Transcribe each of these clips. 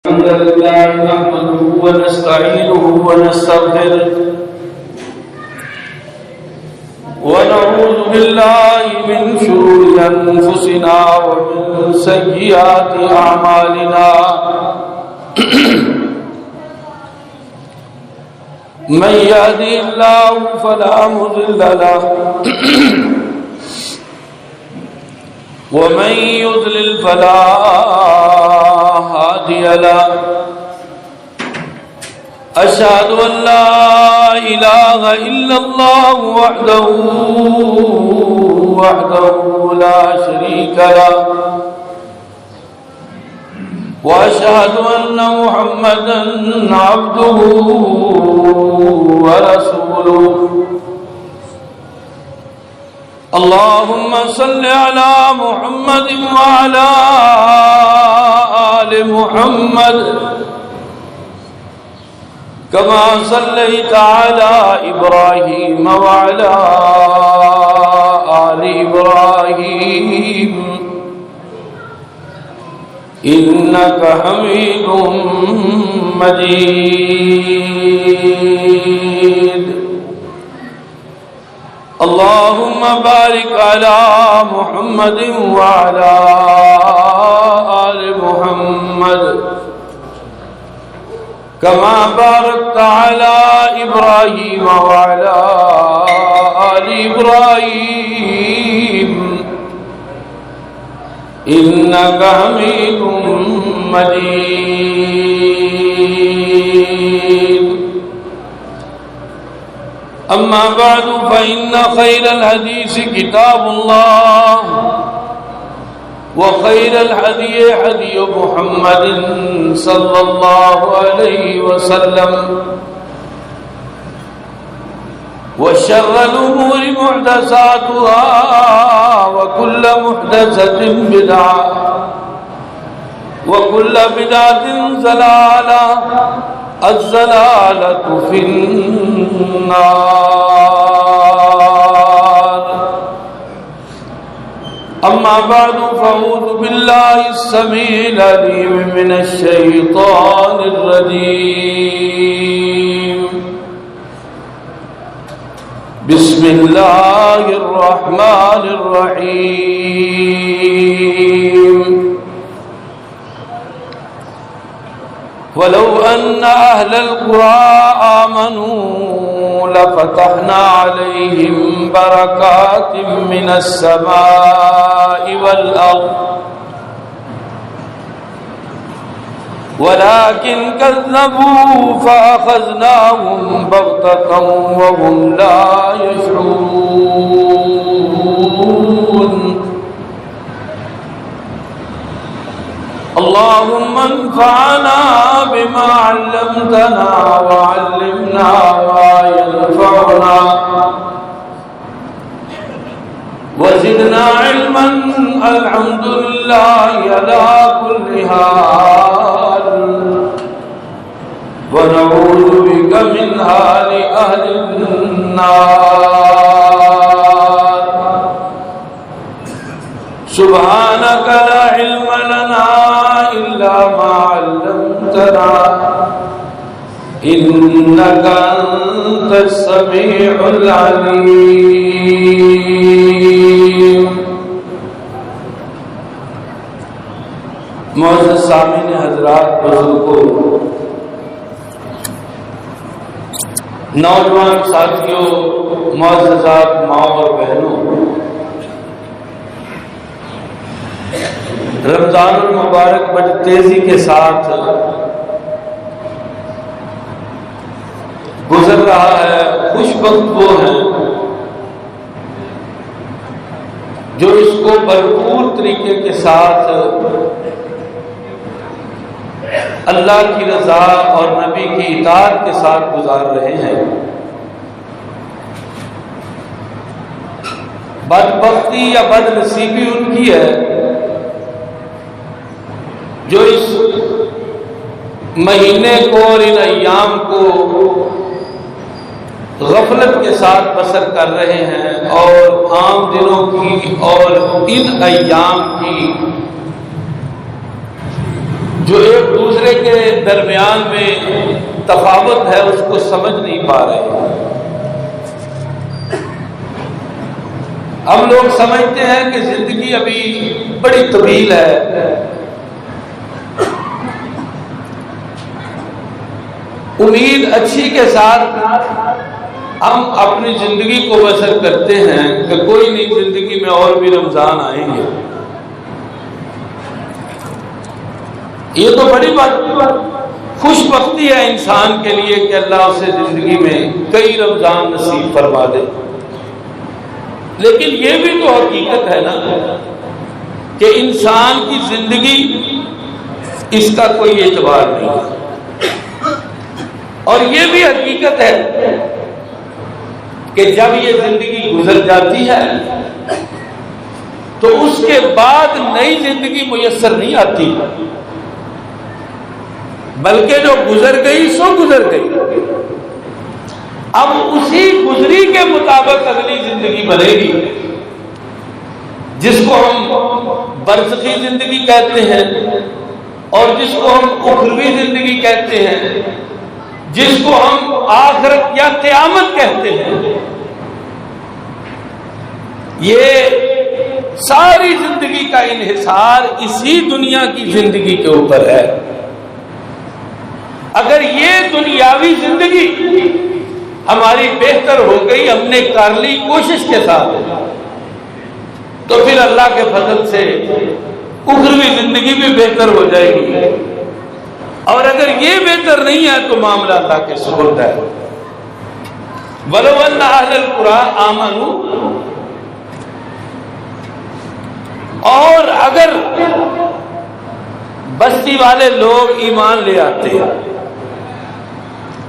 الحمد لله نحمده ونستعينه ونستغفره ونعوذ بالله من شرور أنفسنا ومن سيئات أعمالنا من يهده الله فلا مضل له ومن يضلل فلا هادي له أشهد أن لا إله إلا الله وحده لا شريك له وأشهد أن محمدا عبده ورسوله اللهم صل على محمد وعلى آل محمد كما صليت على إبراهيم وعلى آل إبراهيم إنك حميد مجيد اللهم بارك على محمد وعلى آل محمد كما باركت على إبراهيم وعلى آل إبراهيم إنك حميد مجيد أما بعد فإن خير الحديث كتاب الله وخير الهدي هدي محمد صلى الله عليه وسلم وشر الأمور محدثاتها وكل محدثة بدعة وكل بدعة ضلالة الضلالة في النار أما بعد فأعوذ بالله السميع العليم من الشيطان الرجيم بسم الله الرحمن الرحيم ولو أن أهل القرى آمنوا لفتحنا عليهم بركات من السماء والأرض ولكن كذبوا فأخذناهم بغتة وهم لا يشعرون اللهم انفعنا بما علمتنا وعلمنا ما ينفعنا وزدنا علما الحمد لله على كل حال ونعوذ بك من حال أهل النار سبحانك لا علم لنا إلا ما علمتنا إنك أنت السميع العليم معزز سامعین حضرات بزرگوں نوجوان ساتھیوں معززات ماں اور بہنوں رمضان المبارک بڑی تیزی کے ساتھ گزر رہا ہے۔ خوش بخت وہ ہیں جو اس کو بھرپور طریقے کے ساتھ اللہ کی رضا اور نبی کی اطاعت کے ساتھ گزار رہے ہیں۔ بدبختی یا بد نصیبی ان کی ہے جو اس مہینے کو اور ان ایام کو غفلت کے ساتھ بسر کر رہے ہیں اور عام دنوں کی اور ان ایام کی جو ایک دوسرے کے درمیان میں تفاوت ہے اس کو سمجھ نہیں پا رہے۔ ہم لوگ سمجھتے ہیں کہ زندگی ابھی بڑی طویل ہے، امید اچھی کے ساتھ ہم اپنی زندگی کو بسر کرتے ہیں کہ کوئی نہیں، زندگی میں اور بھی رمضان آئیں گے۔ یہ تو بڑی بات خوش بختی ہے انسان کے لیے کہ اللہ اسے زندگی میں کئی رمضان نصیب فرما دے، لیکن یہ بھی تو حقیقت ہے نا کہ انسان کی زندگی اس کا کوئی اعتبار نہیں ہے، اور یہ بھی حقیقت ہے کہ جب یہ زندگی گزر جاتی ہے تو اس کے بعد نئی زندگی میسر نہیں آتی، بلکہ جو گزر گئی سو گزر گئی، اب اسی گزری کے مطابق اگلی زندگی بنے گی، جس کو ہم برزخی زندگی کہتے ہیں اور جس کو ہم اخروی زندگی کہتے ہیں، جس کو ہم آخرت یا قیامت کہتے ہیں۔ یہ ساری زندگی کا انحصار اسی دنیا کی زندگی کے اوپر ہے۔ اگر یہ دنیاوی زندگی ہماری بہتر ہو گئی، ہم نے کر لی کوشش کے ساتھ، تو پھر اللہ کے فضل سے اخروی زندگی بھی بہتر ہو جائے گی، اور اگر یہ بہتر نہیں ہے تو معاملہ اللہ کے سپرد ہے۔ وَلَوْ أَنَّ أَهْلَ الْقُرَىٰ آمَنُوا، اور اگر بستی والے لوگ ایمان لے آتے ہیں،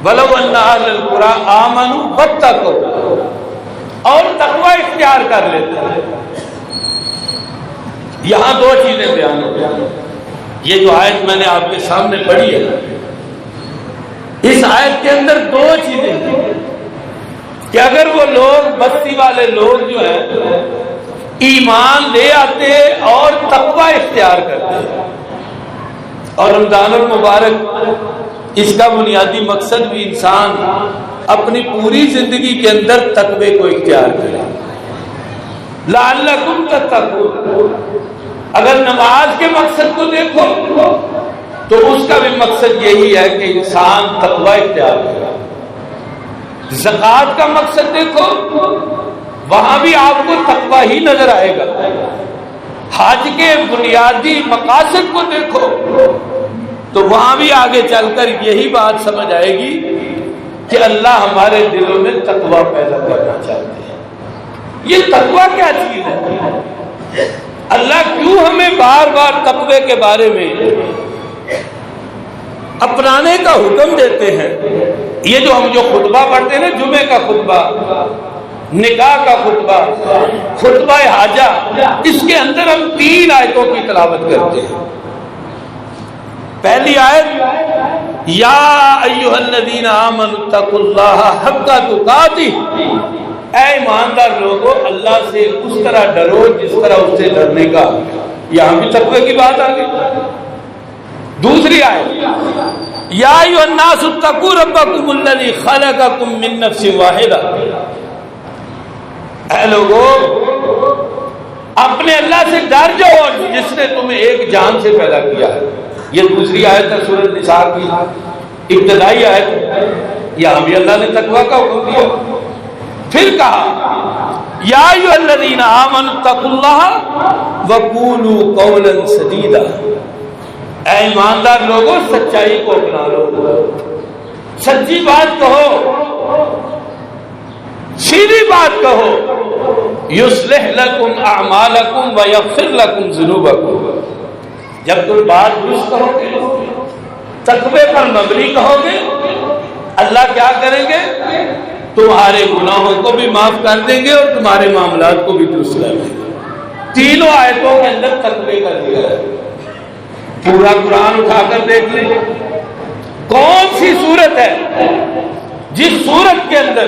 وَلَوْ أَنَّ أَهْلَ الْقُرَىٰ آمَنُوا وَاتَّقَوْا، اور تقوی اختیار کر لیتے ہیں۔ یہاں دو چیزیں بیان ہو گئی۔ یہ جو آیت میں نے آپ کے سامنے پڑھی ہے، اس آیت کے اندر دو چیزیں ہیں کہ اگر وہ لوگ بستی والے لوگ جو ہیں ایمان لے آتے اور تقوی اختیار کرتے، اور رمضان المبارک اس کا بنیادی مقصد بھی انسان اپنی پوری زندگی کے اندر تقوی کو اختیار کرے۔ لعلکم تتقون، اگر نماز کے مقصد کو دیکھو تو اس کا بھی مقصد یہی ہے کہ انسان تقوی اختیار کرے۔ زکوٰۃ کا مقصد دیکھو، وہاں بھی آپ کو تقوی ہی نظر آئے گا۔ حج کے بنیادی مقاصد کو دیکھو تو وہاں بھی آگے چل کر یہی بات سمجھ آئے گی کہ اللہ ہمارے دلوں میں تقوی پیدا کرنا چاہتے ہیں۔ یہ تقوی کیا چیز ہے؟ اللہ کیوں ہمیں بار بار تقوی کے بارے میں اپنانے کا حکم دیتے ہیں؟ یہ جو ہم خطبہ پڑھتے ہیں نا، جمعے کا خطبہ، نکاح کا خطبہ، خطبہ حاجہ، اس کے اندر ہم 3 آیتوں کی تلاوت کرتے ہیں۔ پہلی آیت، یا ایھا الذین آمنوا اتقوا اللہ حق تقاتہ، اے ایماندار لوگو اللہ سے اس طرح ڈرو جس طرح اس سے ڈرنے کا۔ یہاں بھی تقوی کی بات آ گئی۔ دوسری آیت، یا ایھا الناس اتقوا ربکم الذی خلقکم من نفس واحدہ، اے لوگو اپنے اللہ سے ڈر جاؤ جس نے تمہیں ایک جان سے پیدا کیا ہے۔ یہ دوسری آیت ہے سورۃ النساء کی ابتدائی آیت۔ یہاں بھی اللہ نے تقوی کا حکم دیا۔ پھر کہا، یا ایھا الذین آمنوا اتقوا اللہ وقولوا قولا سدیدا، اے ایماندار لوگوں سچائی کو اپنا لو، سچی بات کہو، سیدھی بات کہو۔ یصلح لکم اعمالکم ویغفر لکم ذنوبکم، جب تم بات درست کہو گے، تقوی پر مبنی کہو گے، اللہ کیا کریں گے؟ تمہارے گناہوں کو بھی معاف کر دیں گے اور تمہارے معاملات کو بھی درست کر دیں گے۔ تینوں آیتوں کے اندر تقوی کا ذکر ہے۔ پورا قرآن اٹھا کر دیکھ لیں، کون سی صورت ہے جس صورت کے اندر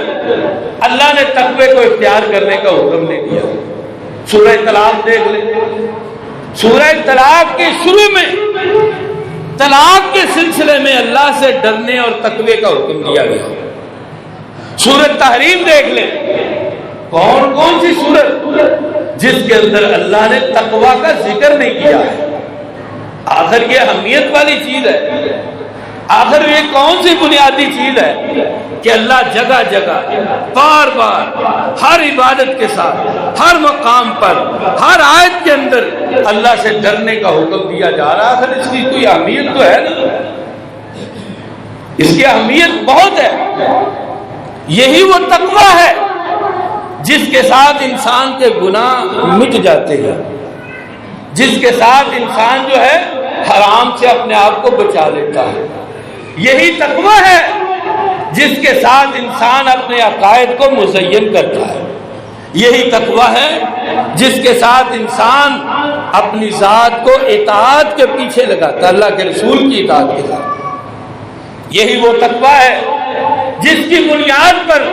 اللہ نے تقوی کو اختیار کرنے کا حکم نہیں دیا؟ سورہ طلاق دیکھ لیں، سورہ طلاق کے شروع میں طلاق کے سلسلے میں اللہ سے ڈرنے اور تقوی کا حکم دیا گیا۔ سورۃ تحریم دیکھ لیں، کون کون سی سورت جس کے اندر اللہ نے تقوی کا ذکر نہیں کیا ہے؟ آخر یہ اہمیت والی چیز ہے، آخر یہ کون سی بنیادی چیز ہے کہ اللہ جگہ جگہ بار بار ہر عبادت کے ساتھ ہر مقام پر ہر آیت کے اندر اللہ سے ڈرنے کا حکم دیا جا رہا ہے؟ آخر اس کی کوئی اہمیت تو ہے نا، اس کی اہمیت بہت ہے۔ یہی وہ تقوی ہے جس کے ساتھ انسان کے گناہ مٹ جاتے ہیں، جس کے ساتھ انسان جو ہے حرام سے اپنے آپ کو بچا لیتا ہے۔ یہی تقوی ہے جس کے ساتھ انسان اپنے عقائد کو مزین کرتا ہے۔ یہی تقوی ہے جس کے ساتھ انسان اپنی ذات کو اطاعت کے پیچھے لگاتا ہے، اللہ کے رسول کی اطاعت کے ساتھ۔ یہی وہ تقوی ہے جس کی بنیاد پر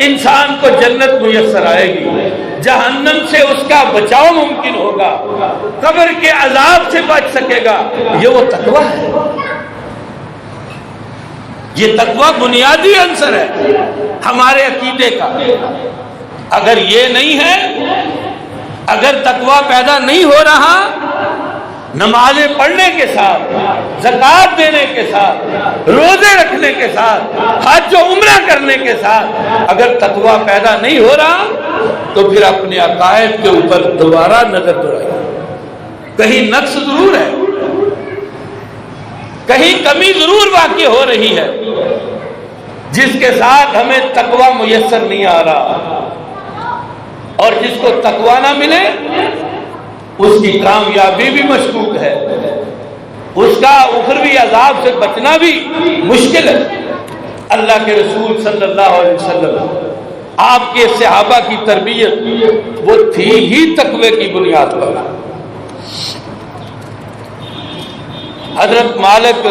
انسان کو جنت میسر آئے گی، جہنم سے اس کا بچاؤ ممکن ہوگا، قبر کے عذاب سے بچ سکے گا۔ یہ وہ تقوی ہے، یہ تقوی بنیادی عنصر ہے ہمارے عقیدے کا۔ اگر یہ نہیں ہے، اگر تقوی پیدا نہیں ہو رہا، نمازیں پڑھنے کے ساتھ، زکوٰۃ دینے کے ساتھ، روزے رکھنے کے ساتھ، حج و عمرہ کرنے کے ساتھ اگر تقوی پیدا نہیں ہو رہا تو پھر اپنے عقائد کے اوپر دوبارہ نظر دوڑائیے، کہیں نقص ضرور ہے، کہیں کمی ضرور واقع ہو رہی ہے جس کے ساتھ ہمیں تقوی میسر نہیں آ رہا، اور جس کو تقوی نہ ملے اس کی کامیابی بھی مشکوک ہے، اس کا اخروی عذاب سے بچنا بھی مشکل ہے۔ اللہ کے رسول صلی اللہ علیہ وسلم، آپ کے صحابہ کی تربیت وہ تھی ہی تقوی کی بنیاد پر۔ حضرت مالک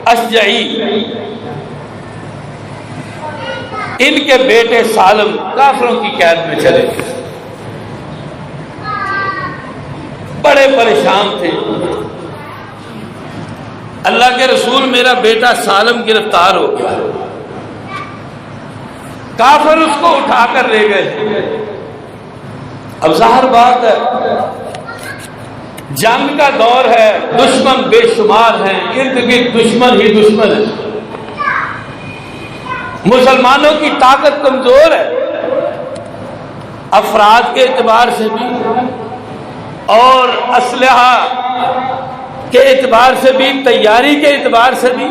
اشجعی، ان کے بیٹے سالم کافروں کی قید میں چلے گئے، بڑے پریشان تھے۔ اللہ کے رسول، میرا بیٹا سالم گرفتار ہو گیا۔ کافر اس کو اٹھا کر لے گئے۔ اب ظاہر بات ہے، جنگ کا دور ہے، دشمن بے شمار ہیں، ارد گرد دشمن ہی دشمن ہے، مسلمانوں کی طاقت کمزور ہے، افراد کے اعتبار سے بھی اور اسلحہ کے اعتبار سے بھی، تیاری کے اعتبار سے بھی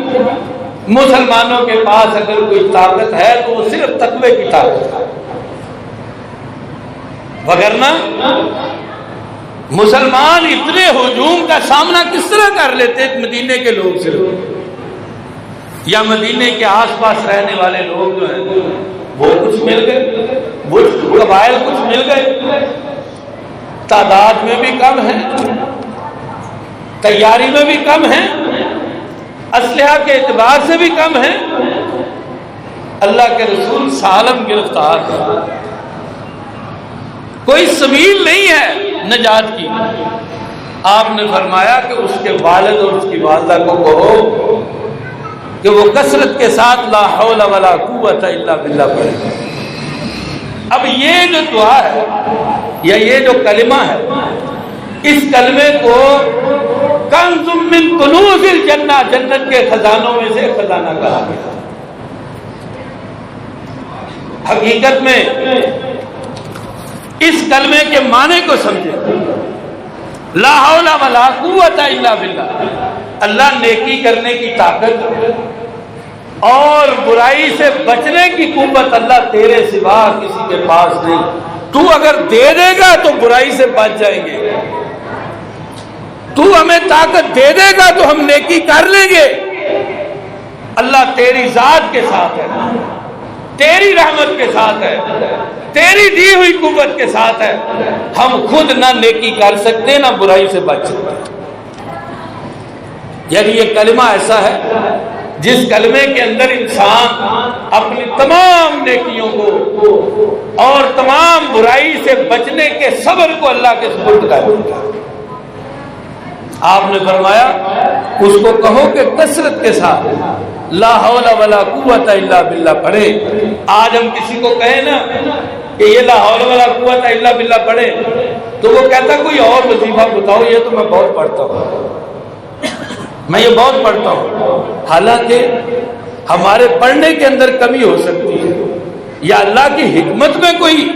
مسلمانوں کے پاس اگر کوئی طاقت ہے تو وہ صرف تقوی کی طاقت ہے، وگرنہ مسلمان اتنے ہجوم کا سامنا کس طرح کر لیتے؟ مدینے کے لوگ صرف، یا مدینے کے آس پاس رہنے والے لوگ جو ہیں وہ کچھ مل گئے، وہ قبائل کچھ مل گئے، تعداد میں بھی کم ہیں، تیاری میں بھی کم ہیں، اسلحہ کے اعتبار سے بھی کم ہیں۔ اللہ کے رسول سالم گرفتار ہے، کوئی سبیل نہیں ہے نجات کی۔ آپ نے فرمایا کہ اس کے والد اور اس کی والدہ کو کہو کہ وہ کثرت کے ساتھ لا حول ولا قوت الا باللہ پڑھے۔ اب یہ جو دعا ہے یا یہ جو کلمہ ہے، اس کلمے کو کنز من کنوز الجنہ، جنت کے خزانوں میں سے خزانہ کہا گیا۔ حقیقت میں اس کلمے کے معنی کو سمجھے، لا حول ولا قوت الا باللہ، اللہ نیکی کرنے کی طاقت اور برائی سے بچنے کی قوت اللہ تیرے سوا کسی کے پاس نہیں، تو اگر دے دے گا تو برائی سے بچ جائیں گے، تو ہمیں طاقت دے دے گا تو ہم نیکی کر لیں گے۔ اللہ تیری ذات کے ساتھ ہے، تیری رحمت کے ساتھ ہے، تیری دی ہوئی قوت کے ساتھ ہے، ہم خود نہ نیکی کر سکتے نہ برائی سے بچ سکتے۔ یعنی یہ کلمہ ایسا ہے جس کلمے کے اندر انسان اپنی تمام نیکیوں کو اور تمام برائی سے بچنے کے صبر کو اللہ کے سپرد کر دیتا ہے۔ آپ نے فرمایا اس کو کہو کہ کثرت کے ساتھ لا حول ولا قوت الا باللہ پڑھے۔ آج ہم کسی کو کہیں نا کہ یہ لا حول ولا قوت الا باللہ پڑھے تو وہ کہتا کوئی اور وظیفہ بتاؤ، یہ تو میں بہت پڑھتا ہوں، میں یہ بہت پڑھتا ہوں۔ حالانکہ ہمارے پڑھنے کے اندر کمی ہو سکتی ہے، یا اللہ کی حکمت میں کوئی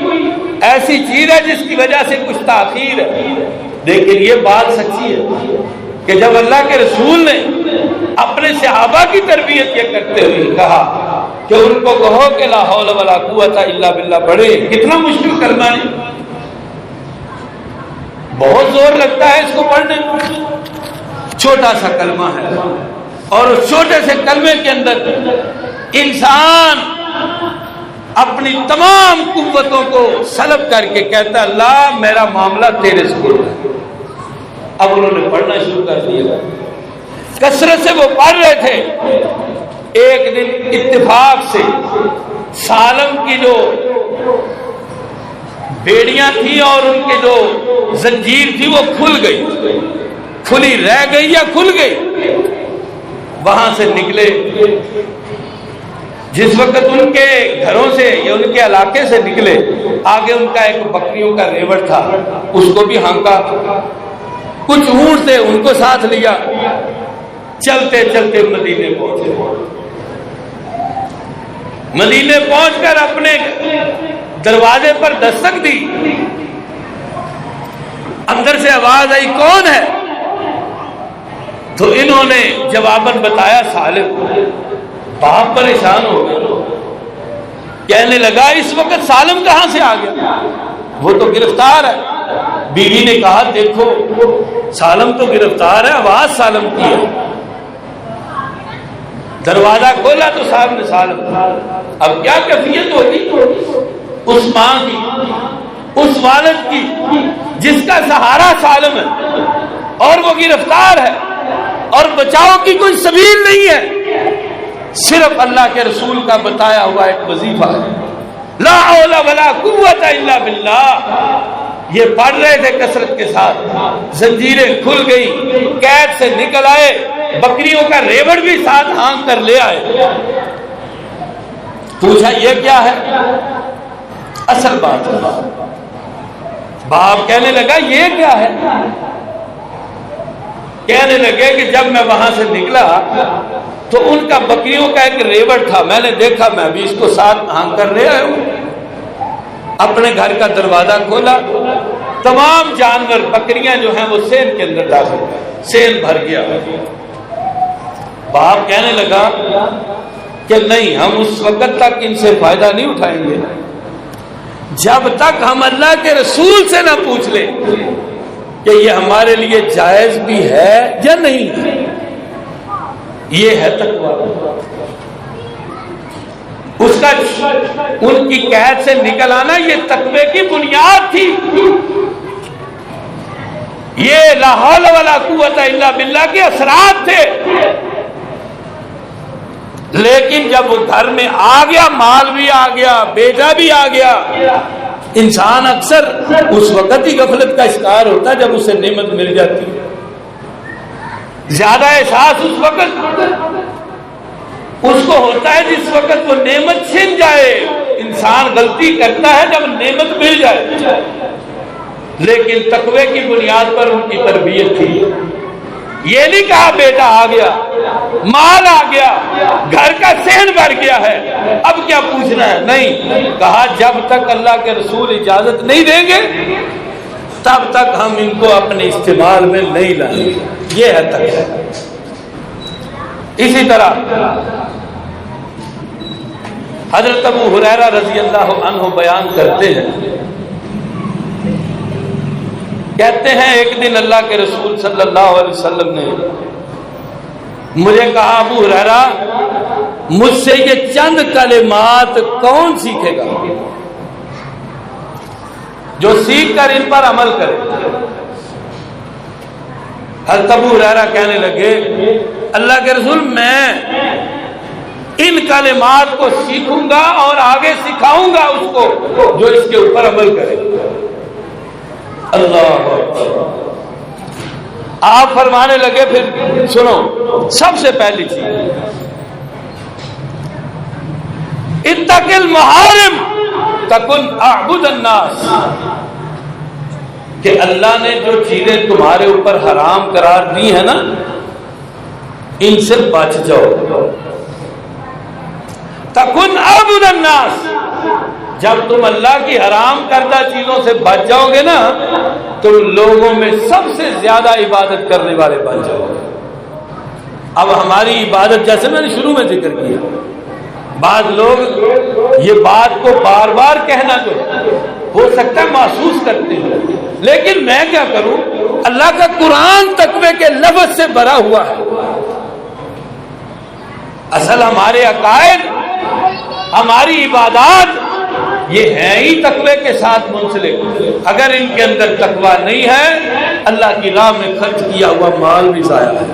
ایسی چیز ہے جس کی وجہ سے کچھ تاخیر ہے، لیکن یہ بات سچی ہے کہ جب اللہ کے رسول نے اپنے صحابہ کی تربیت یہ کرتے ہوئے کہا کہ ان کو کہو کہ لا حول ولا قوت الا باللہ پڑھے، کتنا مشکل کلمہ ہے، بہت زور لگتا ہے اس کو پڑھنے میں، چھوٹا سا کلمہ ہے، اور اس چھوٹے سے کلمے کے اندر انسان اپنی تمام قوتوں کو سلب کر کے کہتا اللہ میرا معاملہ تیرے سپرد ہے۔ اب انہوں نے پڑھنا شروع کر دیا، کثرت سے وہ پڑھ رہے تھے۔ ایک دن اتفاق سے سالم کی جو بیڑیاں تھیں اور ان کے جو زنجیر تھی وہ کھل گئی، کھلی رہ گئی یا کھل گئی، وہاں سے نکلے۔ جس وقت ان کے گھروں سے یا ان کے علاقے سے نکلے، آگے ان کا ایک بکریوں کا ریوڑ تھا، اس کو بھی ہانکا، کچھ اونٹ تھے ان کو ساتھ لیا، چلتے چلتے مدینے پہنچے۔ مدینے پہنچ کر اپنے دروازے پر دستک دی، اندر سے آواز آئی کون ہے؟ تو انہوں نے جواباً بتایا سالم۔ باپ پریشان ہو گئے، کہنے لگا اس وقت سالم کہاں سے آ گیا، وہ تو گرفتار ہے۔ بیوی نے کہا دیکھو سالم تو گرفتار ہے، آواز سالم کی ہے۔ دروازہ کھولا تو صاحب نے سالم، اب کیا کیفیت ہوگی اس ماں کی، اس والد کی جس کا سہارا سالم ہے اور وہ گرفتار ہے اور بچاؤ کی کوئی سبیل نہیں ہے، صرف اللہ کے رسول کا بتایا ہوا ایک وظیفہ ہے لا حول ولا قوت الا باللہ۔ یہ پڑھ رہے تھے کثرت کے ساتھ، زنجیریں کھل گئی، قید سے نکل آئے، بکریوں کا ریوڑ بھی ساتھ ہانک کر لے آئے۔ پوچھا یہ کیا ہے؟ اصل بات ہے، باپ کہنے لگا یہ کیا ہے؟ کہنے لگے کہ جب میں وہاں سے نکلا تو ان کا بکریوں کا ایک ریوڑ تھا، میں نے دیکھا، میں بھی اس کو ساتھ ہانک کر لے آیا ہوں۔ اپنے گھر کا دروازہ کھولا، تمام جانور بکریاں جو ہیں وہ سین کے اندر داخل، سین بھر گیا۔ باپ کہنے لگا کہ نہیں، ہم اس وقت تک ان سے فائدہ نہیں اٹھائیں گے جب تک ہم اللہ کے رسول سے نہ پوچھ لیں کہ یہ ہمارے لیے جائز بھی ہے یا نہیں۔ یہ ہے تقویٰ، اس کا ان کی قید سے نکل آنا یہ تقوی کی بنیاد تھی، یہ لا حول ولا قوت الا باللہ کے اثرات تھے۔ لیکن جب وہ گھر میں آ گیا، مال بھی آ گیا، بیٹا بھی آ گیا، انسان اکثر اس وقت ہی غفلت کا شکار ہوتا ہے جب اسے نعمت مل جاتی ہے، زیادہ احساس اس وقت اس کو ہوتا ہے جس وقت وہ نعمت چھن جائے۔ انسان غلطی کرتا ہے جب نعمت مل جائے، لیکن تقوی کی بنیاد پر ان کی تربیت تھی۔ یہ نہیں کہا بیٹا آ گیا، مال آ گیا، گھر کا صحن بھر گیا ہے، اب کیا پوچھنا ہے، نہیں، کہا جب تک اللہ کے رسول اجازت نہیں دیں گے تب تک ہم ان کو اپنے استعمال میں نہیں لائیں گے۔ یہ ہے تقویٰ۔ اسی طرح حضرت ابو ہریرہ رضی اللہ عنہ بیان کرتے ہیں، کہتے ہیں ایک دن اللہ کے رسول صلی اللہ علیہ وسلم نے مجھے کہا ابو ہریرہ مجھ سے یہ چند کلمات کون سیکھے گا جو سیکھ کر ان پر عمل کرے؟ حضرت ابو ہریرہ کہنے لگے اللہ کے رسول میں ان کلمات کو سیکھوں گا اور آگے سکھاؤں گا اس کو جو اس کے اوپر عمل کرے۔ اللہ آپ فرمانے لگے پھر سنو، سب سے پہلی چیز اتق المحارم تکن اعبد الناس، کہ اللہ نے جو چیزیں تمہارے اوپر حرام قرار دی ہیں نا، ان سے بچ جاؤ۔ تکن اعبد الناس، جب تم اللہ کی حرام کردہ چیزوں سے بچ جاؤ گے نا، تم لوگوں میں سب سے زیادہ عبادت کرنے والے بن جاؤ گے۔ اب ہماری عبادت، جیسے میں نے شروع میں ذکر کیا، بعض لوگ یہ بات کو بار بار کہنا جو ہو سکتا ہے محسوس کرتے ہیں، لیکن میں کیا کروں، اللہ کا قرآن تقوی کے لفظ سے بھرا ہوا ہے۔ اصل ہمارے عقائد، ہماری عبادات یہ ہے ہی تقوی کے ساتھ منسلک۔ اگر ان کے اندر تقوی نہیں ہے، اللہ کی راہ میں خرچ کیا ہوا مال بھی ضائع ہے،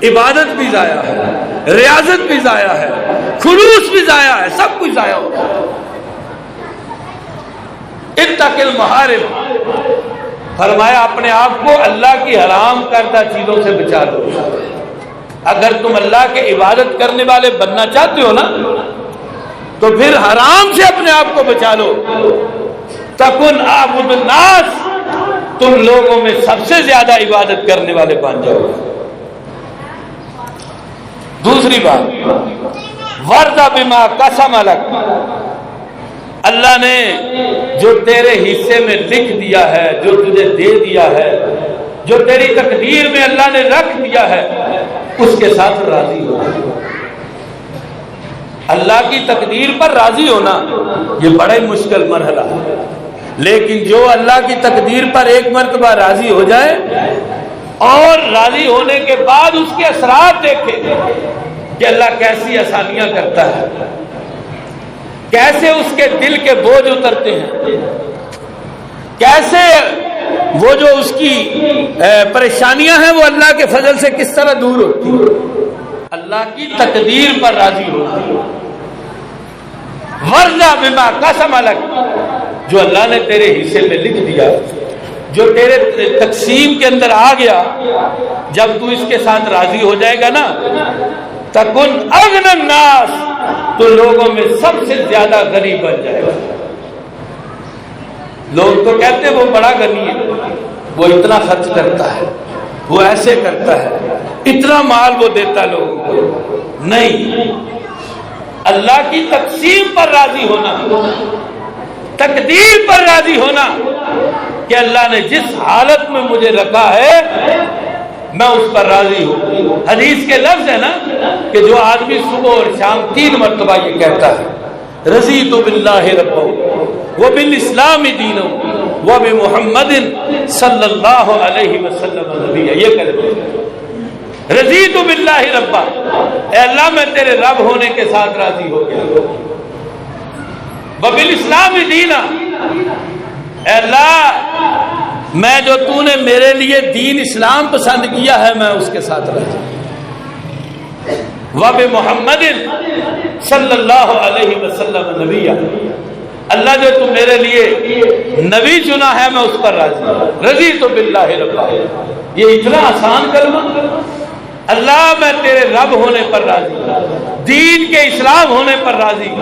عبادت بھی ضائع ہے، ریاضت بھی ضائع ہے، خلوص بھی ضائع ہے، سب کچھ ضائع ہوتا ہے۔ اتق المحارم، فرمایا اپنے آپ کو اللہ کی حرام کردہ چیزوں سے بچا لو۔ اگر تم اللہ کے عبادت کرنے والے بننا چاہتے ہو نا، تو پھر حرام سے اپنے آپ کو بچا لو۔ تکن اعبد الناس، تم لوگوں میں سب سے زیادہ عبادت کرنے والے بن جاؤ گے۔ دوسری بات، وَرْضَ بِمَا قَسَمَ لَكَ، اللہ نے جو تیرے حصے میں لکھ دیا ہے، جو تجھے دے دیا ہے، جو تیری تقدیر میں اللہ نے رکھ دیا ہے، اس کے ساتھ راضی ہو۔ اللہ کی تقدیر پر راضی ہونا یہ بڑا ہی مشکل مرحلہ ہے، لیکن جو اللہ کی تقدیر پر ایک مرتبہ راضی ہو جائے اور راضی ہونے کے بعد اس کے اثرات دیکھے کہ اللہ کیسی آسانیاں کرتا ہے، کیسے اس کے دل کے بوجھ اترتے ہیں، کیسے وہ جو اس کی پریشانیاں ہیں وہ اللہ کے فضل سے کس طرح دور ہوتی ہیں، اللہ کی تقدیر پر راضی ہونا۔ وَرْضَ بِمَا قَسَمَ لَكَ، جو اللہ نے تیرے حصے میں لکھ دیا، جو تیرے تقسیم کے اندر آ گیا، جب تو اس کے ساتھ راضی ہو جائے گا نا، تَكُنْ أَغْنَى النَّاسِ، تو لوگوں میں سب سے زیادہ غنی بن جائے گا۔ لوگ تو کہتے ہیں وہ بڑا غنی ہے، وہ اتنا خرچ کرتا ہے، وہ ایسے کرتا ہے، اتنا مال وہ دیتا لوگوں کو۔ نہیں، اللہ کی تقسیم پر راضی ہونا، تقدیر پر راضی ہونا کہ اللہ نے جس حالت میں مجھے رکھا ہے میں اس پر راضی ہوں۔ حدیث کے لفظ ہے نا کہ جو آدمی صبح اور شام 3 مرتبہ یہ کہتا ہے، رضیت باللہ ربا وبالاسلام دینا وبمحمد صلی اللہ علیہ وسلم نبیا، یہ کلمہ رضیت باللہ ربا، اے اللہ میں تیرے رب ہونے کے ساتھ راضی ہو گیا، وبالاسلام دینا، اے اللہ میں جو تو نے میرے لیے دین اسلام پسند کیا ہے میں اس کے ساتھ راضی ہوں، وبمحمد صلی اللہ علیہ وسلم نبیا، اللہ جو تو میرے لیے نبی چنا ہے میں اس پر راضی ہوں، رضیت باللہ ربا۔ یہ اتنا آسان کلمہ، اللہ میں تیرے رب ہونے پر راضی ہوں، دین کے اسلام ہونے پر راضی ہوں،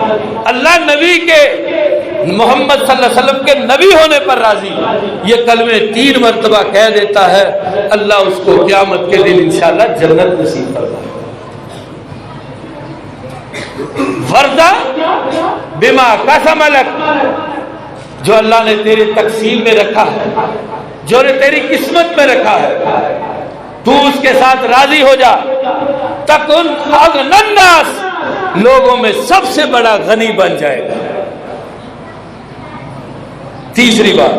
اللہ نبی کے محمد صلی اللہ علیہ وسلم کے نبی ہونے پر راضی ہوں، یہ کلمے 3 مرتبہ کہہ دیتا ہے، اللہ اس کو قیامت کے دن انشاءاللہ جنت نصیب فرمائے۔ وَرْضَ بِمَا قَسَمَ لَكَ، جو اللہ نے تیری تقسیم میں رکھا ہے، جو نے تیری قسمت میں رکھا ہے، تو اس کے ساتھ راضی ہو جا۔ تکن اغنی الناس، لوگوں میں سب سے بڑا غنی بن جائے گا۔ تیسری بات،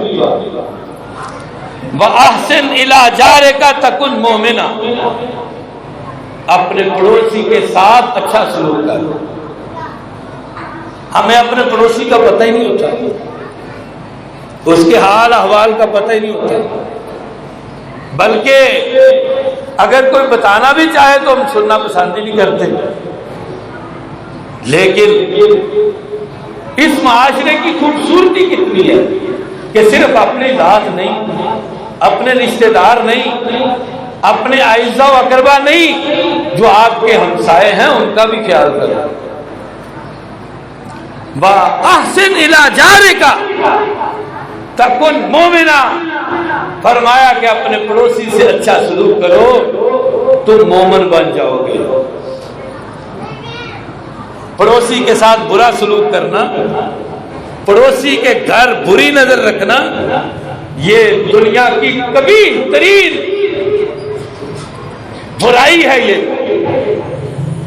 وَأَحْسِنْ إِلَىٰ جَارِكَ تَكُنْ مُؤْمِنًا، اپنے پڑوسی کے ساتھ اچھا سلوک کر۔ ہمیں اپنے پڑوسی کا پتہ ہی نہیں ہوتا، اس کے حال احوال کا پتہ ہی نہیں ہوتا، بلکہ اگر کوئی بتانا بھی چاہے تو ہم سننا پسند ہی نہیں کرتے۔ لیکن اس معاشرے کی خوبصورتی کتنی ہے کہ صرف اپنی ذات نہیں، اپنے رشتہ دار نہیں، اپنے اعزا و اقربا نہیں، جو آپ کے ہمسائے ہیں ان کا بھی خیال کرو۔ وَأَحْسِنْ إِلَىٰ جَارِكَ تَكُنْ مُؤْمِنًا، فرمایا کہ اپنے پڑوسی سے اچھا سلوک کرو تم مومن بن جاؤ گے۔ پڑوسی کے ساتھ برا سلوک کرنا، پڑوسی کے گھر بری نظر رکھنا، یہ دنیا کی کبیر ترین برائی ہے یہ،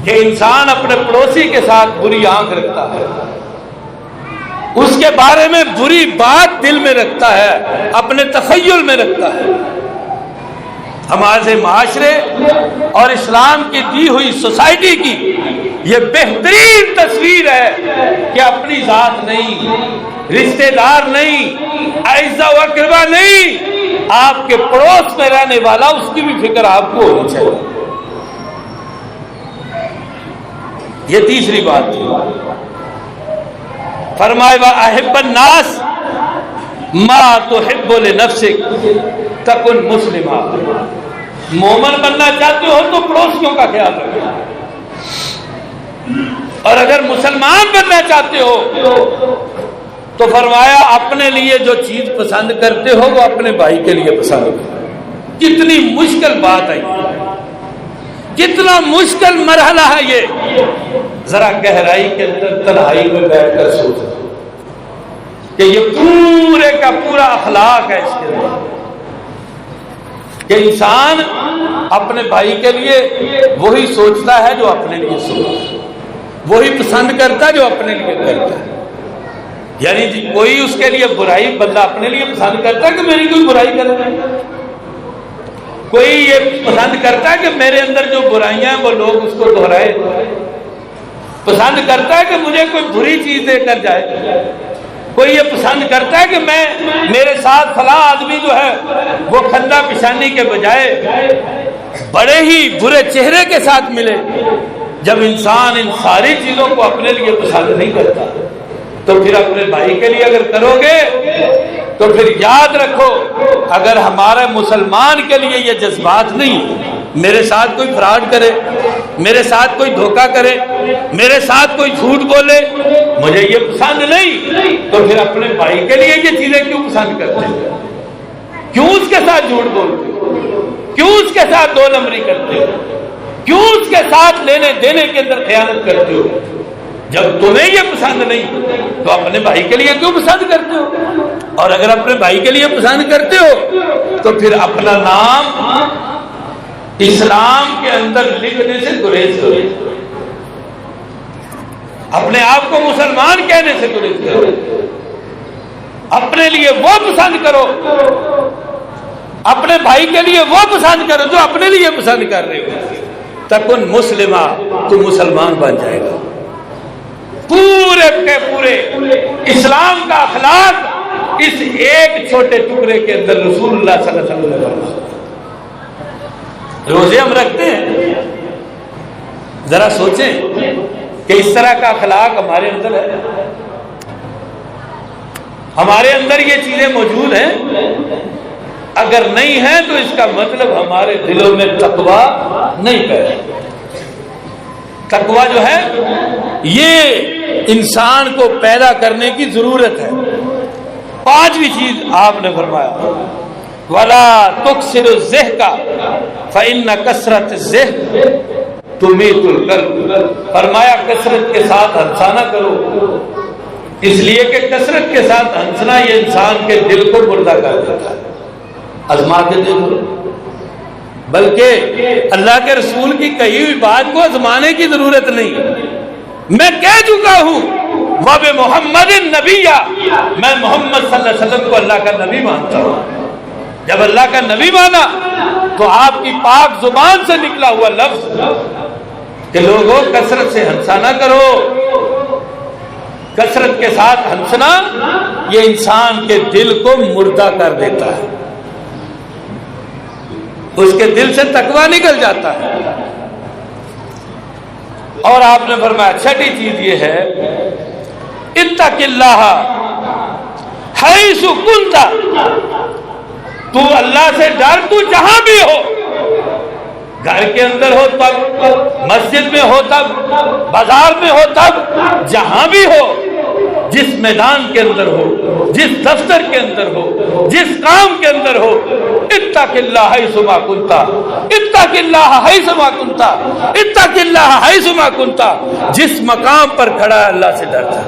کہ انسان اپنے پڑوسی کے ساتھ بری آنکھ رکھتا ہے، اس کے بارے میں بری بات دل میں رکھتا ہے، اپنے تخیل میں رکھتا ہے۔ ہمارے معاشرے اور اسلام کی دی ہوئی سوسائٹی کی یہ بہترین تصویر ہے کہ اپنی ذات نہیں، رشتہ دار نہیں، اعزا و اقربا نہیں، آپ کے پڑوس میں رہنے والا اس کی بھی فکر آپ کو ہونی چاہیے۔ یہ تیسری بات تھی۔ فرمائے وَأَحِبَّ النَّاسِ مَا تُحِبُّ لِنَفْسِكَ تَكُنْ مُسْلِمًا، مومن بننا چاہتے ہو تو پڑوسیوں کا خیال رکھو، اور اگر مسلمان بننا چاہتے ہو تو فرمایا اپنے لیے جو چیز پسند کرتے ہو وہ اپنے بھائی کے لیے پسند کرو۔ کتنی مشکل بات ہے، کتنا مشکل مرحلہ ہے یہ، ذرا گہرائی کے اندر تنہائی میں بیٹھ کر سوچو کہ یہ پورے کا پورا اخلاق ہے اس کے اندر، کہ انسان اپنے بھائی کے لیے وہی سوچتا ہے جو اپنے لیے سوچتا ہے، وہی پسند کرتا ہے جو اپنے لیے کرتا ہے۔ یعنی کوئی اس کے لیے برائی بندہ اپنے لیے پسند کرتا ہے کہ میری کوئی برائی کرے، کوئی یہ پسند کرتا ہے کہ میرے اندر جو برائیاں ہیں وہ لوگ اس کو دہرائے، پسند کرتا ہے کہ مجھے کوئی بری چیز دے کر جائے، کوئی یہ پسند کرتا ہے کہ میرے ساتھ فلاں آدمی جو ہے وہ کھندا پیشانی کے بجائے بڑے ہی برے چہرے کے ساتھ ملے۔ جب انسان ان ساری چیزوں کو اپنے لیے پسند نہیں کرتا تو پھر اپنے بھائی کے لیے اگر کرو گے تو پھر یاد رکھو، اگر ہمارے مسلمان کے لیے یہ جذبات نہیں، میرے ساتھ کوئی فراڈ کرے، میرے ساتھ کوئی دھوکہ کرے، میرے ساتھ کوئی جھوٹ بولے، مجھے یہ پسند نہیں، تو پھر اپنے بھائی کے لیے یہ چیزیں کیوں پسند کرتے ہیں؟ کیوں اس کے ساتھ جھوٹ بولتے ہو؟ کیوں اس کے ساتھ دو نمبری کرتے ہو؟ کیوں اس کے ساتھ لینے دینے کے اندر خیانت کرتے ہو؟ جب تمہیں یہ پسند نہیں تو اپنے بھائی کے لیے کیوں پسند کرتے ہو؟ اور اگر اپنے بھائی کے لیے پسند کرتے ہو تو پھر اپنا نام اسلام کے اندر لکھنے سے گریز کرو، اپنے آپ کو مسلمان کہنے سے گریز کرو، اپنے لیے وہ پسند کرو، اپنے بھائی کے لیے وہ پسند کرو جو اپنے لیے پسند کر رہے ہو، تکن مسلمہ، تو مسلمان بن جائے گا۔ پورے کے پورے اسلام کا اخلاق اس ایک چھوٹے ٹکڑے کے اندر رسول اللہ صلی اللہ علیہ وسلم نے فرمایا۔ روزے ہم رکھتے ہیں، ذرا سوچیں کہ اس طرح کا اخلاق ہمارے اندر ہے، ہمارے اندر یہ چیزیں موجود ہیں؟ اگر نہیں ہیں تو اس کا مطلب ہمارے دلوں میں تقویٰ نہیں پیدا۔ تقویٰ جو ہے یہ انسان کو پیدا کرنے کی ضرورت ہے۔ پانچویں چیز آپ نے فرمایا وَلَا تُكْسِرُ الزِّحْكَ فَإِنَّ كَثْرَةَ الزِّحْكِ تُمِيتُ الْقَلْبَ، فرمایا کثرت کے ساتھ ہنسا نہ کرو، اس لیے کہ کثرت کے ساتھ ہنسنا یہ انسان کے دل کو مردہ کر دیتا ہے۔ آزما کے دیکھو، بلکہ اللہ کے رسول کی کہی ہوئی بات کو آزمانے کی ضرورت نہیں۔ میں کہہ چکا ہوں وَبِمُحَمَّدٍ نَبِيًّا، میں محمد صلی اللہ علیہ وسلم کو اللہ کا نبی مانتا ہوں۔ جب اللہ کا نبی مانا تو آپ کی پاک زبان سے نکلا ہوا لفظ کہ لوگوں کثرت سے ہنسا نہ کرو، کثرت کے ساتھ ہنسنا یہ انسان کے دل کو مردہ کر دیتا ہے، اس کے دل سے تقویٰ نکل جاتا ہے۔ اور آپ نے فرمایا چھٹی چیز یہ ہے اتق اللہ حیث کنت، تو اللہ سے ڈر، تو جہاں بھی ہو گھر کے اندر ہو تب، مسجد میں ہو تب، بازار میں ہو تب، جہاں بھی ہو، جس میدان کے اندر ہو، جس دفتر کے اندر ہو، جس کام کے اندر ہو، اتق اللہ حیث ما کنت، اتق اللہ حیث ما کنت، اتق اللہ حیث ما کنت، جس مقام پر کھڑا ہے اللہ سے ڈر جا۔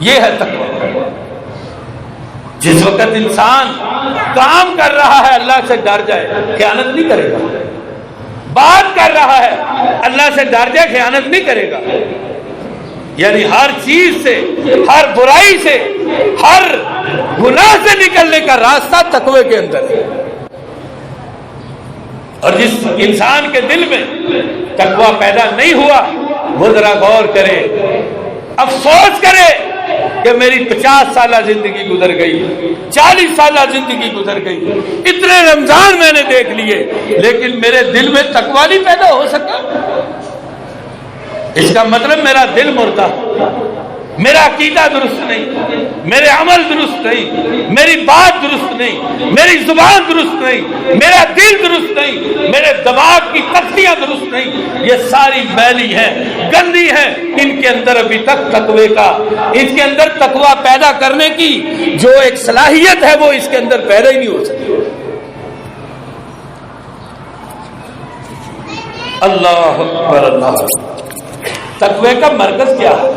یہ ہے تقوی۔ جس وقت انسان کام کر رہا ہے اللہ سے ڈر جائے، خیانت نہیں کرے گا، بات کر رہا ہے اللہ سے ڈر جائے، خیانت نہیں کرے گا، یعنی ہر چیز سے، ہر برائی سے، ہر گناہ سے نکلنے کا راستہ تقوی کے اندر ہے۔ اور جس انسان کے دل میں تقوی پیدا نہیں ہوا وہ ذرا غور کرے، افسوس کرے کہ میری 50 سالہ زندگی گزر گئی، 40 سالہ زندگی گزر گئی، اتنے رمضان میں نے دیکھ لیے، لیکن میرے دل میں تقوی نہیں پیدا ہو سکا۔ اس کا مطلب میرا دل مردہ، میرا عقیدہ درست نہیں، میرے عمل درست نہیں، میری بات درست نہیں، میری زبان درست نہیں، میرا دل درست نہیں، میرے دماغ کی تختیاں درست نہیں، یہ ساری میلی ہیں، گندی ہیں، ان کے اندر ابھی تک تقوی کا، اس کے اندر تقوی پیدا کرنے کی جو ایک صلاحیت ہے وہ اس کے اندر پیدا ہی نہیں ہو سکتی۔ اللہ اکبر، اللہ۔ تقوی کا مرکز کیا ہے؟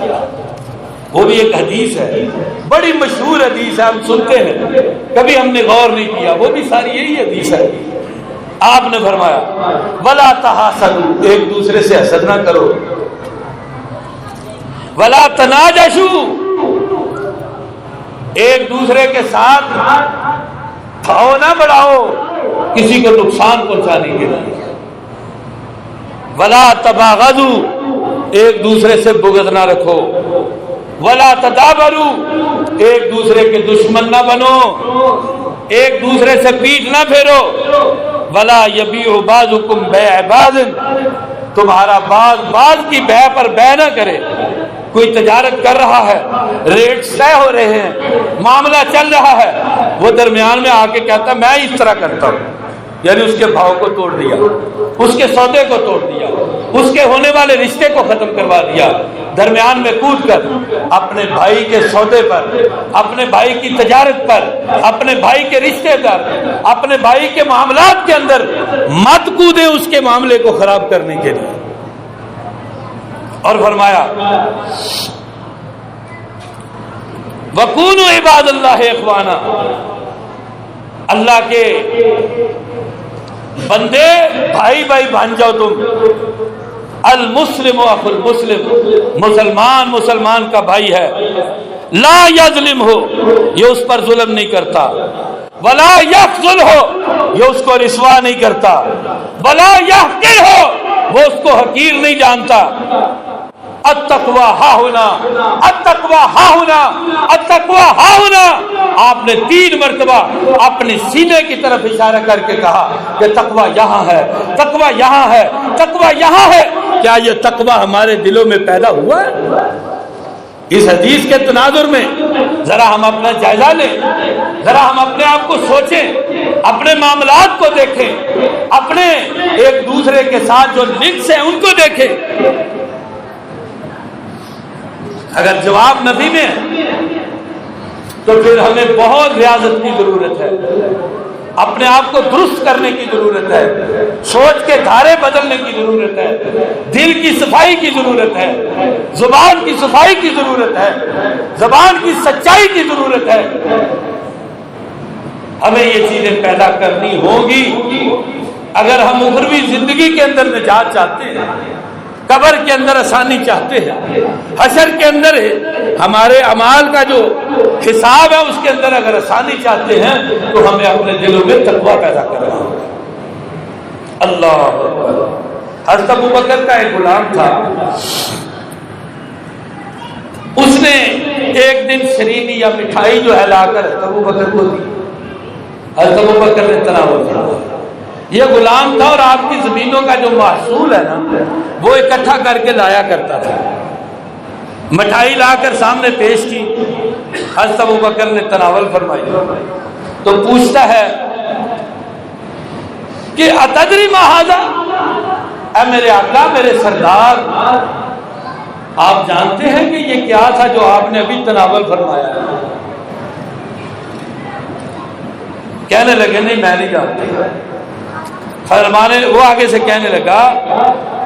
وہ بھی ایک حدیث ہے، بڑی مشہور حدیث ہے، ہم سنتے ہیں، کبھی ہم نے غور نہیں کیا، وہ بھی ساری یہی حدیث ہے۔ آپ نے فرمایا وَلَا تَحَاسَدُوا، ایک دوسرے سے حسد نہ کرو، وَلَا تَنَاجَشُوا، ایک دوسرے کے ساتھ بھاؤ نہ بڑھاؤ کسی کو نقصان پہنچانے کے لیے، وَلَا تَبَاغَضُوا، ایک دوسرے سے بغض نہ رکھو، وَلَا تَدَابَرُوا، ایک دوسرے کے دشمن نہ بنو، ایک دوسرے سے پیٹھ نہ پھیرو، وَلَا يَبِيعُ بَعْضُكُمْ بَيْعَ بَعْضٍ، تمہارا بعض کی بیع پر بیع نہ کرے۔ کوئی تجارت کر رہا ہے، ریٹ طے ہو رہے ہیں، معاملہ چل رہا ہے، وہ درمیان میں آ کے کہتا ہے میں اس طرح کرتا ہوں، یعنی اس کے بھاؤ کو توڑ دیا، اس کے سودے کو توڑ دیا، اس کے ہونے والے رشتے کو ختم کروا دیا، درمیان میں کود کر اپنے بھائی کے سودے پر، اپنے بھائی کی تجارت پر، اپنے بھائی کے رشتے پر، اپنے بھائی کے معاملات کے اندر مت کودے اس کے معاملے کو خراب کرنے کے لیے۔ اور فرمایا وَكُونُوا عِبَادَ اللَّهِ إِخْوَانًا، اللہ کے بندے بھائی بھائی بن جاؤ تم، المسلم اخو المسلم، مسلمان مسلمان کا بھائی ہے، لا یظلم ہو، یہ اس پر ظلم نہیں کرتا، ولا یخذل ہو، یہ اس کو رسوا نہیں کرتا، ولا یحقر ہو، وہ اس کو حقیر نہیں جانتا۔ التقوی ہاہنا، التقوی ہاہنا، التقوی ہاہنا، آپ نے 3 مرتبہ اپنے سینے کی طرف اشارہ کر کے کہا کہ تقوی یہاں ہے، تقوی یہاں ہے، تقوی یہاں ہے۔ کیا یہ تقوی ہمارے دلوں میں پیدا ہوا ہے؟ اس حدیث کے تناظر میں ذرا ہم اپنا جائزہ لیں، ذرا ہم اپنے آپ کو سوچیں، اپنے معاملات کو دیکھیں، اپنے ایک دوسرے کے ساتھ جو لنکس ہیں ان کو دیکھیں۔ اگر جواب نفی میں ہے تو پھر ہمیں بہت ریاضت کی ضرورت ہے، اپنے آپ کو درست کرنے کی ضرورت ہے، سوچ کے دھارے بدلنے کی ضرورت ہے، دل کی صفائی کی ضرورت ہے، زبان کی صفائی کی ضرورت ہے، زبان کی سچائی کی ضرورت ہے۔ ہمیں یہ چیزیں پیدا کرنی ہوگی اگر ہم اخروی زندگی کے اندر نجات چاہتے ہیں، قبر کے اندر آسانی چاہتے ہیں، حشر کے اندر ہمارے اعمال کا جو حساب ہے اس کے اندر اگر آسانی چاہتے ہیں تو ہمیں اپنے دلوں میں تقویٰ پیدا کرنا ہوگا۔ اللہ اکبر۔ حضرت ابو بکر کا ایک غلام تھا، اس نے ایک دن شرینی یا مٹھائی جو ہے لا کر حضرت ابو بکر کو دی، حضرت ابو بکر نے تناول کیا۔ یہ غلام تھا اور آپ کی زمینوں کا جو محصول ہے نا وہ اکٹھا کر کے لایا کرتا تھا، مٹھائی لا کر سامنے پیش کی، حضرت ابو بکر نے تناول فرمائی۔ تو پوچھتا ہے کہ اتدری ما ھذا، اے میرے آقا میرے سردار آپ جانتے ہیں کہ یہ کیا تھا جو آپ نے ابھی تناول فرمایا؟ کہنے لگے نہیں میں نہیں جانتا۔ فرمانے وہ آگے سے کہنے لگا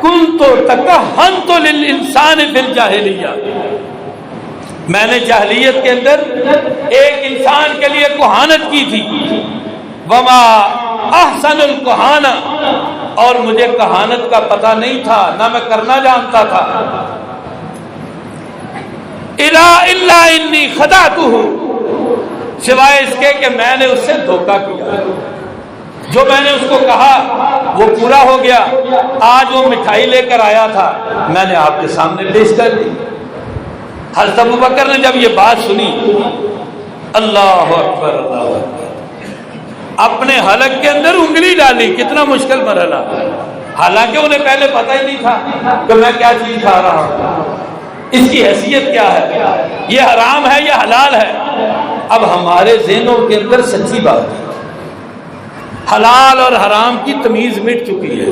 کنت تکہنت للانسان فی الجاہلیہ، میں نے جاہلیت کے اندر ایک انسان کے لیے کہانت کی تھی، وما احسن الکہانہ، اور مجھے کہانت کا پتہ نہیں تھا، نہ میں کرنا جانتا تھا، الا انی خدعتہ، سوائے اس کے کہ میں نے اس سے دھوکہ کیا، جو میں نے اس کو کہا وہ پورا ہو گیا، آج وہ مٹھائی لے کر آیا تھا میں نے آپ کے سامنے پیش کر دی۔ حضرت ابوبکر نے جب یہ بات سنی، اللہ اکبر اللہ اکبر، اپنے حلق کے اندر انگلی ڈالی، کتنا مشکل مرحلہ، حالانکہ انہیں پہلے پتہ ہی نہیں تھا کہ میں کیا چیز کھا رہا ہوں، اس کی حیثیت کیا ہے، یہ حرام ہے یا حلال ہے۔ اب ہمارے ذہنوں کے اندر سچی بات ہے، حلال اور حرام کی تمیز مٹ چکی ہے،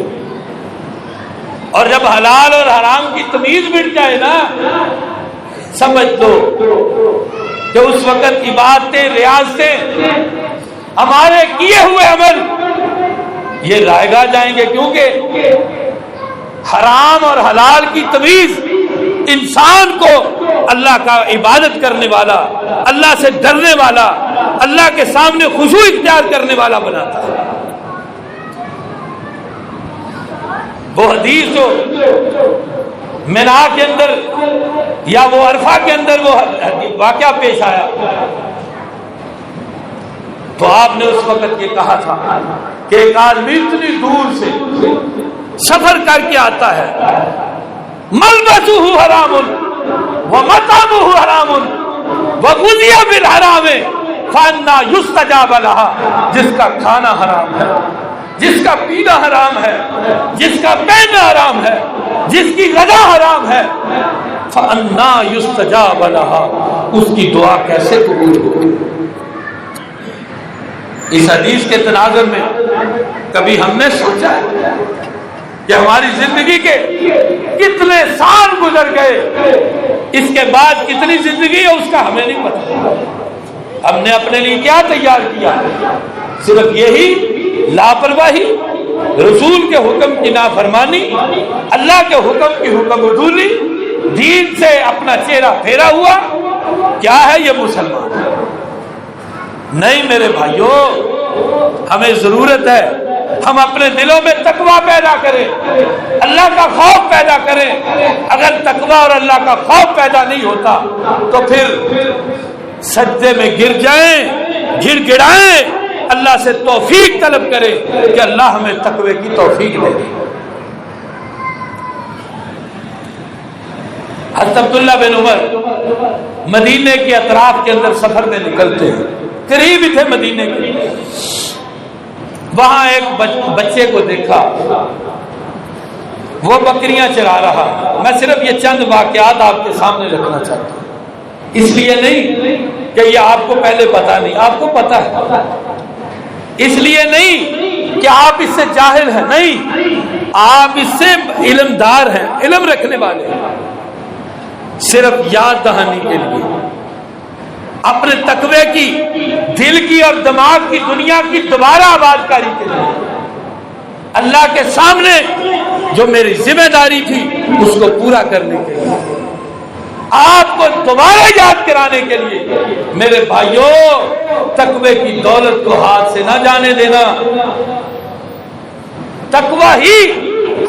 اور جب حلال اور حرام کی تمیز مٹ جائے نا، سمجھ لو کہ اس وقت عبادتیں ریاضتیں ہمارے کیے ہوئے عمل یہ رائگاں جائیں گے، کیونکہ حرام اور حلال کی تمیز انسان کو اللہ کا عبادت کرنے والا، اللہ سے ڈرنے والا، اللہ کے سامنے خضوع اختیار کرنے والا بناتا ہے۔ وہ حدیث جو مینا کے اندر یا وہ عرفہ کے اندر وہ واقعہ پیش آیا، تو آپ نے اس وقت یہ کہا تھا کہ ایک آدمی اتنی دور سے سفر کر کے آتا ہے، ملبسہ حرام ومطعمہ حرام وغذی بالحرام فانا یستجاب لہ، جس کا کھانا حرام ہے، جس کا پینا حرام ہے، جس کا پہننا حرام ہے، جس کی غذا حرام ہے، فانا یستجاب لہ، اس کی دعا کیسے قبول ہوگی؟ اس حدیث کے تناظر میں کبھی ہم نے سوچا ہے کہ ہماری زندگی کے کتنے سال گزر گئے، اس کے بعد کتنی زندگی ہے اس کا ہمیں نہیں پتا، ہم نے اپنے لیے کیا تیار کیا؟ صرف یہی لاپرواہی، رسول کے حکم کی نافرمانی، اللہ کے حکم کی حکم عدولی، دین سے اپنا چہرہ پھیرا ہوا، کیا ہے یہ مسلمان؟ نہیں میرے بھائیوں، ہمیں ضرورت ہے ہم اپنے دلوں میں تقویٰ پیدا کریں، اللہ کا خوف پیدا کریں۔ اگر تقویٰ اور اللہ کا خوف پیدا نہیں ہوتا تو پھر سجدے میں گر جائیں، گڑ گڑائیں، اللہ سے توفیق طلب کریں کہ اللہ ہمیں تقوی کی توفیق دے۔ حضرت عبداللہ بن عمر مدینے کے اطراف کے اندر سفر میں نکلتے ہیں، قریب ہی تھے مدینے کے، وہاں ایک بچے کو دیکھا، وہ بکریاں چرا رہا۔ میں صرف یہ چند واقعات آپ کے سامنے رکھنا چاہتا ہوں، اس لیے نہیں کہ یہ آپ کو پہلے پتا نہیں، آپ کو پتا ہے، اس لیے نہیں کہ آپ اس سے جاہل ہیں، نہیں، آپ اس سے علمدار ہیں، علم رکھنے والے ہیں، صرف یاد دہانی کے لیے، اپنے تقوی کی، دل کی اور دماغ کی، دنیا کی دوبارہ آباد کاری کے لیے، اللہ کے سامنے جو میری ذمہ داری تھی اس کو پورا کرنے کے لیے، آپ کو دوبارہ یاد کرانے کے لیے۔ میرے بھائیوں، تقوی کی دولت کو ہاتھ سے نہ جانے دینا، تقوی ہی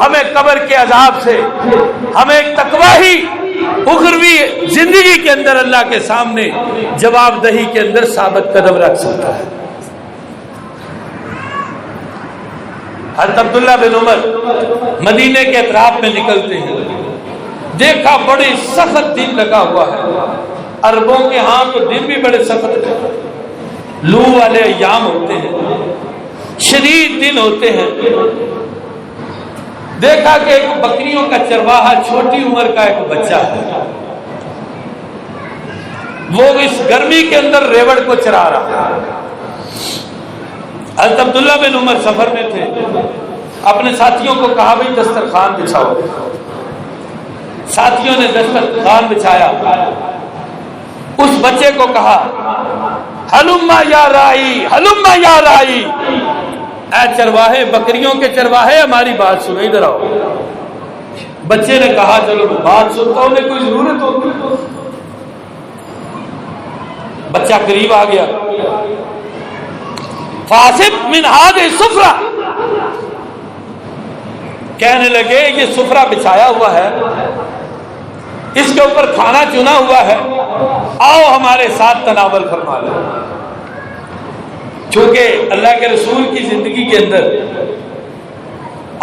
ہمیں قبر کے عذاب سے، ہمیں تقوی ہی اخروی زندگی کے اندر اللہ کے سامنے جواب دہی کے اندر ثابت قدم رکھ سکتا ہے۔ حضرت عبداللہ بن عمر مدینے کے اطراف میں نکلتے ہیں، دیکھا بڑے سخت دن لگا ہوا ہے، عربوں کے ہاں تو دن بھی بڑے سخت ہیں، لو والے ایام ہوتے ہیں، شدید دن ہوتے ہیں۔ دیکھا کہ ایک بکریوں کا چرواہا، چھوٹی عمر کا ایک بچہ ہے، وہ اس گرمی کے اندر ریوڑ کو چرا رہا ہے۔ حضرت عبداللہ بن عمر سفر میں تھے، اپنے ساتھیوں کو کہا بھائی دسترخوان بچھاؤ۔ ساتھیوں نے دسترخوان بچھایا، اس بچے کو کہا ہلما یا رائی، ہلما یا رائی، اے چرواہے، بکریوں کے چرواہے ہماری بات سنو، ادھر آؤ۔ بچے نے کہا چلو بات سنتا ہوں، انہیں کوئی ضرورت ہوگی۔ بچہ قریب آ گیا، فاسب من هذه السفرہ، کہنے لگے یہ سفرہ بچھایا ہوا ہے، اس کے اوپر کھانا چنا ہوا ہے، آؤ ہمارے ساتھ تناول فرما لو۔ چونکہ اللہ کے رسول کی زندگی کے اندر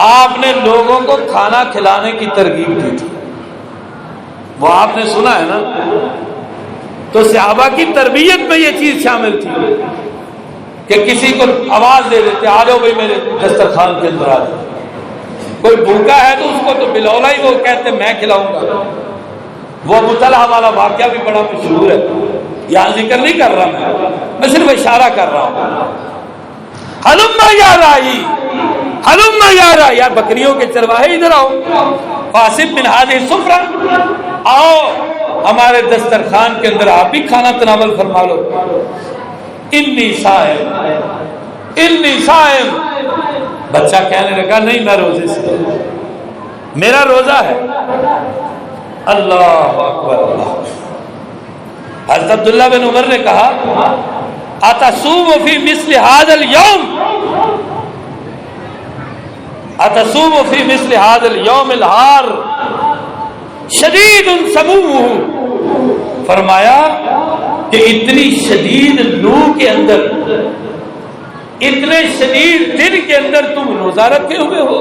آپ نے لوگوں کو کھانا کھلانے کی ترغیب دی تھی، وہ آپ نے سنا ہے نا، تو صحابہ کی تربیت میں یہ چیز شامل تھی کہ کسی کو آواز دے دیتے آ جاؤ بھائی میرے دسترخوان کے اندر آ جاؤ۔ کوئی بھوکا ہے تو اس کو تو بلولا ہی وہ کہتے میں کھلاؤں گا۔ وہ ابو طلحہ والا واقعہ بھی بڑا مشہور ہے، یہاں ذکر نہیں کر رہا میں صرف اشارہ کر رہا ہوں۔ ہلما یا رائی، ہلما یا رائی، یار بکریوں کے چرواہے ادھر آؤ، فاسب من هذه السفرہ، آؤ ہمارے دسترخوان کے اندر آپ بھی کھانا تناول فرما لو۔ انی صائم، انی صائم، بچہ کہنے لگا نہیں میں روزے سے، میرا روزہ ہے۔ اللہ اکبر اللہ۔ حضرت عبداللہ بن عمر نے کہا اتصوم فی مثل هذا اليوم، اتصوم فی مثل هذا اليوم الحار شدید سمومہ، فرمایا کہ اتنی شدید لو کے اندر، اتنے شدید دن کے اندر تم روزہ رکھے ہوئے ہو۔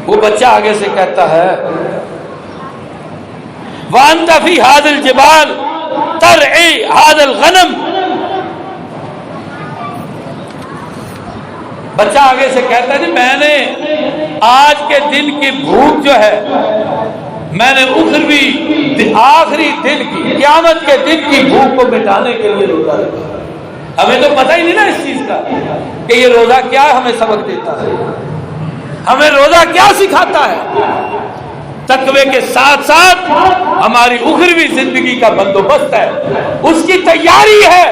وہ بچہ آگے سے کہتا ہے وَأَنْتَ فِي هَذَا الْجِبَالِ تَرْعِي هَذَا الْغَنَمِ، بچہ آگے سے کہتا ہے میں نے آج کے دن کی بھوک جو ہے، میں نے اخروی آخری دن کی، قیامت کے دن کی بھوک کو مٹانے کے لیے روزہ رکھا۔ ہمیں تو پتہ ہی نہیں نا اس چیز کا کہ یہ روزہ کیا ہمیں سبق دیتا ہے، ہمیں روزہ کیا سکھاتا ہے۔ تقوی کے ساتھ ساتھ ہماری اخروی زندگی کا بندوبست ہے، اس کی تیاری ہے۔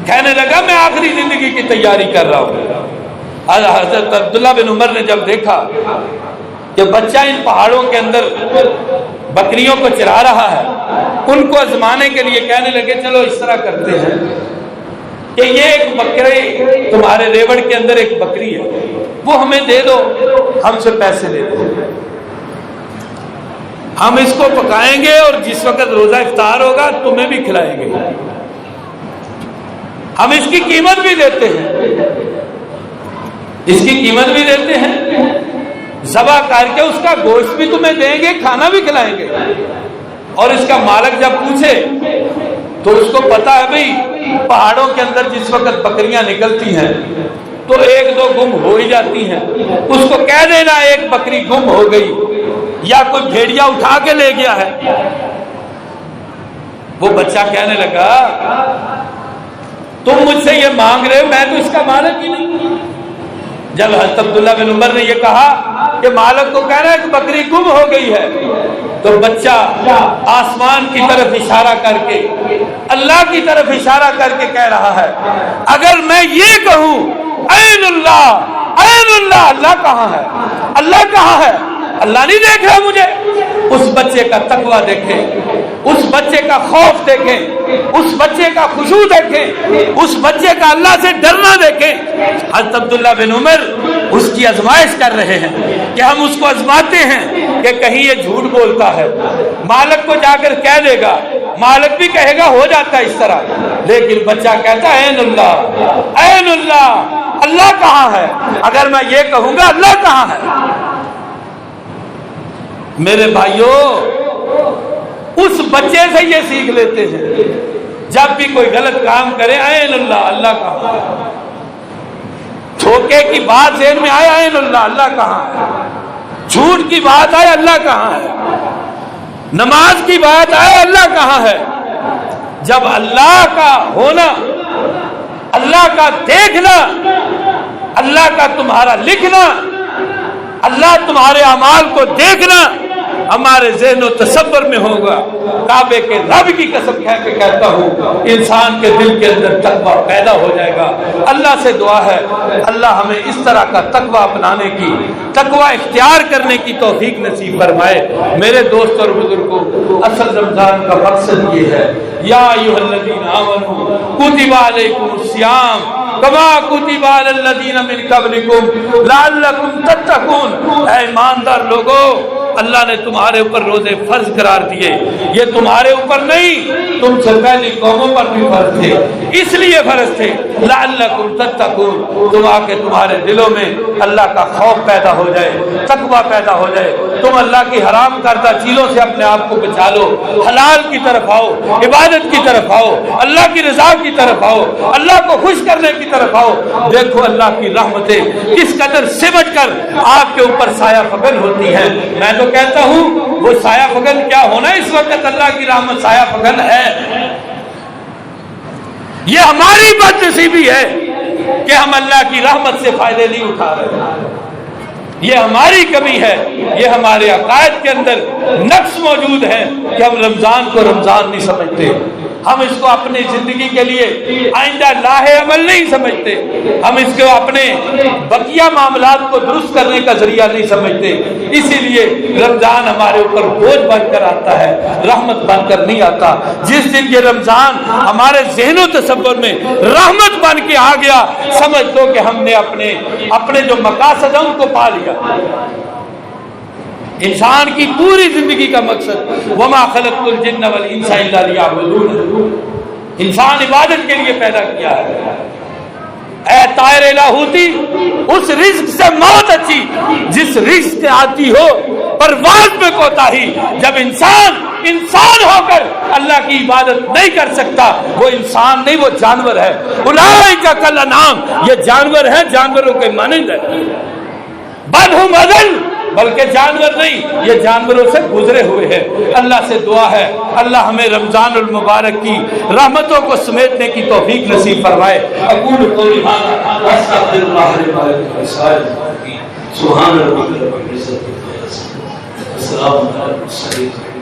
کہنے لگا میں آخری زندگی کی تیاری کر رہا ہوں۔ حضرت عبداللہ بن عمر نے جب دیکھا کہ بچہ ان پہاڑوں کے اندر بکریوں کو چرا رہا ہے، ان کو آزمانے کے لیے کہنے لگے چلو اس طرح کرتے ہیں کہ یہ ایک بکری تمہارے ریوڑ کے اندر ایک بکری ہے، وہ ہمیں دے دو، ہم سے پیسے لے دو، ہم اس کو پکائیں گے اور جس وقت روزہ افطار ہوگا تمہیں بھی کھلائیں گے، ہم اس کی قیمت بھی دیتے ہیں، اس کی قیمت بھی دیتے ہیں، ذبح کر کے اس کا گوشت بھی تمہیں دیں گے، کھانا بھی کھلائیں گے۔ اور اس کا مالک جب پوچھے تو اس کو پتا ہے بھئی پہاڑوں کے اندر جس وقت بکریاں نکلتی ہیں تو ایک دو گم ہو ہی جاتی ہیں، اس کو کہہ دینا ایک بکری گم ہو گئی یا کوئی بھیڑیا اٹھا کے لے گیا ہے۔ وہ بچہ کہنے لگا تم مجھ سے یہ مانگ رہے ہو، میں تو اس کا مالک ہی نہیں۔ جب حضرت عبداللہ بن عمر نے یہ کہا کہ مالک کو کہہ رہا ہے کہ بکری گم ہو گئی ہے، تو بچہ آسمان کی طرف اشارہ کر کے، اللہ کی طرف اشارہ کر کے کہہ رہا ہے اگر میں یہ کہوں عین اللہ، عین اللہ، اللہ کہاں ہے، اللہ کہاں ہے، اللہ نہیں دیکھ رہا مجھے۔ اس بچے کا تقویٰ دیکھیں، اس بچے کا خوف دیکھیں، اس بچے کا خشوع دیکھیں، اس بچے کا اللہ سے ڈرنا دیکھیں۔ حضرت عبداللہ بن عمر اس کی آزمائش کر رہے ہیں کہ ہم اس کو آزماتے ہیں کہ کہیں یہ جھوٹ بولتا ہے، مالک کو جا کر کہہ دے گا، مالک بھی کہے گا ہو جاتا ہے اس طرح، لیکن بچہ کہتا ہے عین اللہ، عین اللہ، اللہ کہاں ہے، اگر میں یہ کہوں گا اللہ کہاں ہے۔ میرے بھائیوں اس بچے سے یہ سیکھ لیتے ہیں، جب بھی کوئی غلط کام کرے عین اللہ، اللہ کہاں ہے، دھوکے کی بات ذہن میں آئے عین اللہ، اللہ کہاں ہے، جھوٹ کی بات آئے اللہ کہاں ہے، نماز کی بات آئے اللہ کہاں ہے، جب اللہ کا ہونا، اللہ کا دیکھنا، اللہ کا تمہارا لکھنا، اللہ تمہارے اعمال کو دیکھنا ہمارے ذہن و تصور میں ہوگا، کعبے کے رب کی قسم کھا کے کہتا ہوں انسان کے دل کے اندر تقویٰ پیدا ہو جائے گا۔ اللہ سے دعا ہے اللہ ہمیں اس طرح کا تقویٰ اپنانے کی، تقویٰ اختیار کرنے کی توفیق نصیب فرمائے۔ میرے دوست اور بزرگوں، اصل رمضان کا مقصد یہ ہے، یا ایھا الذین آمنوا کتب علیکم الصیام کما کتب علی الذین من قبلکم لعلکم تتقون۔ اے ایماندار لوگو، اللہ نے تمہارے اوپر روزے فرض قرار دیے، یہ تمہارے اوپر نہیں، تم سے پہلی قوموں پر بھی فرض تھے، اس لیے فرض تھے لعلکم تتقون، تمہارے دلوں میں اللہ کا خوف پیدا ہو جائے، تقویٰ پیدا ہو جائے، تم اللہ کی حرام کردہ چیزوں سے اپنے آپ کو بچا لو، حلال کی طرف آؤ، عبادت کی طرف آؤ، اللہ کی رضا کی طرف آؤ، اللہ کو خوش کرنے کی طرف آؤ۔ دیکھو اللہ کی رحمتیں کس قدر سمٹ کر آپ کے اوپر سایہ فگن ہوتی ہیں۔ میں تو کہتا ہوں وہ سایہ فگن کیا ہونا، اس وقت اللہ کی رحمت سایہ فگن ہے۔ یہ ہماری بد نصیبی ہے کہ ہم اللہ کی رحمت سے فائدے نہیں اٹھا رہے، یہ ہماری کمی ہے، یہ ہمارے عقائد کے اندر نقص موجود ہے کہ ہم رمضان کو رمضان نہیں سمجھتے، ہم اس کو اپنی زندگی کے لیے آئندہ لاہ عمل نہیں سمجھتے، ہم اس کو اپنے بقیہ معاملات کو درست کرنے کا ذریعہ نہیں سمجھتے، اسی لیے رمضان ہمارے اوپر بوجھ بن کر آتا ہے، رحمت بن کر نہیں آتا۔ جس دن یہ رمضان ہمارے ذہن و تصور میں رحمت بن کے آ گیا، سمجھ دو کہ ہم نے اپنے جو مقاصد ہیں ان کو پا لیا۔ انسان کی پوری زندگی کا مقصد وما خلقت الجن والانس الا لیعبدون، انسان عبادت کے لیے پیدا کیا ہے۔ اے طائر لاہوتی، اس رزق سے موت اچھی جس رزق سے آتی ہو پرواز میں کوتاہی۔ جب انسان ہو کر اللہ کی عبادت نہیں کر سکتا، وہ انسان نہیں، وہ جانور ہے۔ اولئک کالانعام، یہ جانور ہیں، جانوروں کے مانند ہے۔ بل ہم اضل، بلکہ جانور نہیں، یہ جانوروں سے گزرے ہوئے ہیں۔ اللہ سے دعا ہے اللہ ہمیں رمضان المبارک کی رحمتوں کو سمیٹنے کی توفیق نصیب فرمائے۔ اقول قولی ھذا واستغفر اللہ لي ولکم ولسائر المسلمین۔ سبحان ربک رب العزة عما یصفون، وسلام علی المرسلین۔